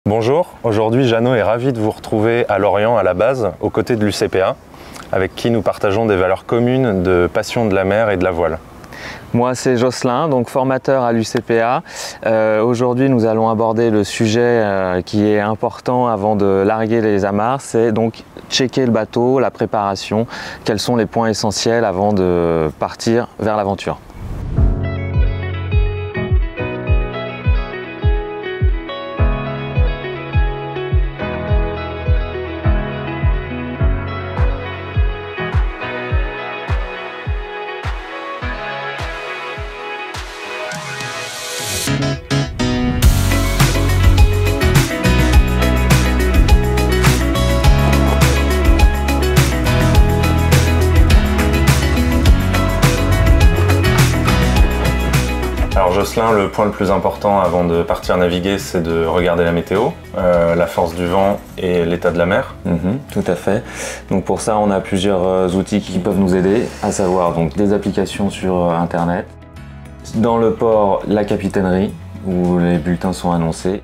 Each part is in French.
Bonjour, aujourd'hui Jeannot est ravi de vous retrouver à Lorient à la base, aux côtés de l'UCPA, avec qui nous partageons des valeurs communes de passion de la mer et de la voile. Moi c'est Jocelyn, donc formateur à l'UCPA. Aujourd'hui nous allons aborder le sujet qui est important avant de larguer les amarres, c'est donc checker le bateau, la préparation, quels sont les points essentiels avant de partir vers l'aventure. Alors Jocelyn, le point le plus important avant de partir naviguer, c'est de regarder la météo, la force du vent et l'état de la mer. Tout à fait. Donc pour ça, on a plusieurs outils qui peuvent nous aider, à savoir donc des applications sur Internet. Dans le port, la capitainerie, où les bulletins sont annoncés.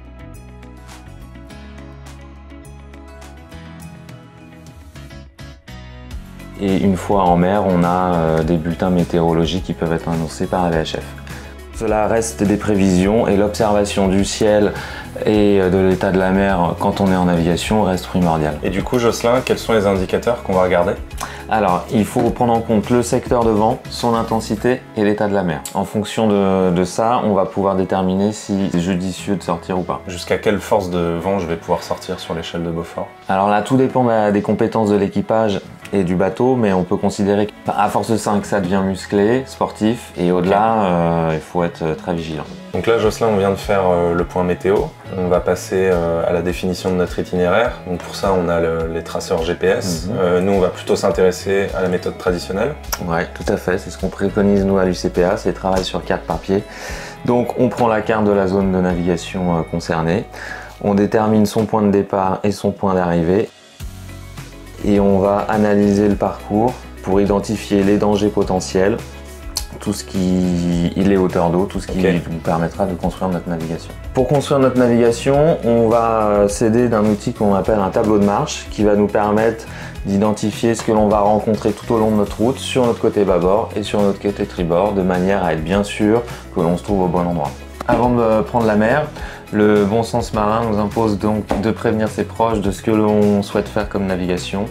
Et une fois en mer, on a des bulletins météorologiques qui peuvent être annoncés par la VHF. Cela reste des prévisions et l'observation du ciel et de l'état de la mer quand on est en navigation reste primordial. Et du coup Jocelyn, quels sont les indicateurs qu'on va regarder? Alors, il faut prendre en compte le secteur de vent, son intensité et l'état de la mer. En fonction de ça, on va pouvoir déterminer si c'est judicieux de sortir ou pas. Jusqu'à quelle force de vent je vais pouvoir sortir sur l'échelle de Beaufort? Alors là, tout dépend des compétences de l'équipage et du bateau, mais on peut considérer qu'à force de 5, ça devient musclé, sportif, et au-delà, il faut être très vigilant. Donc là, Jocelyn, on vient de faire le point météo. On va passer à la définition de notre itinéraire. Donc pour ça, on a les traceurs GPS. Nous, on va plutôt s'intéresser à la méthode traditionnelle. Ouais, tout à fait. C'est ce qu'on préconise, nous, à l'UCPA, c'est le travail sur carte papier. Donc on prend la carte de la zone de navigation concernée. On détermine son point de départ et son point d'arrivée. Et on va analyser le parcours pour identifier les dangers potentiels, les hauteurs d'eau, tout ce qui nous permettra de construire notre navigation. Pour construire notre navigation, on va s'aider d'un outil qu'on appelle un tableau de marche qui va nous permettre d'identifier ce que l'on va rencontrer tout au long de notre route sur notre côté bâbord et sur notre côté tribord, de manière à être bien sûr que l'on se trouve au bon endroit. Avant de prendre la mer, le bon sens marin nous impose donc de prévenir ses proches de ce que l'on souhaite faire comme navigation.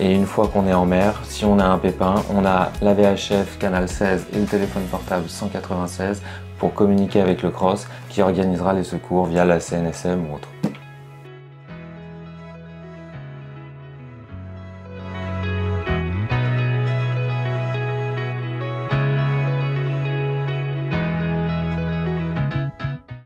Et une fois qu'on est en mer, si on a un pépin, on a la VHF canal 16 et le téléphone portable 196 pour communiquer avec le CROSS qui organisera les secours via la CNSM ou autre.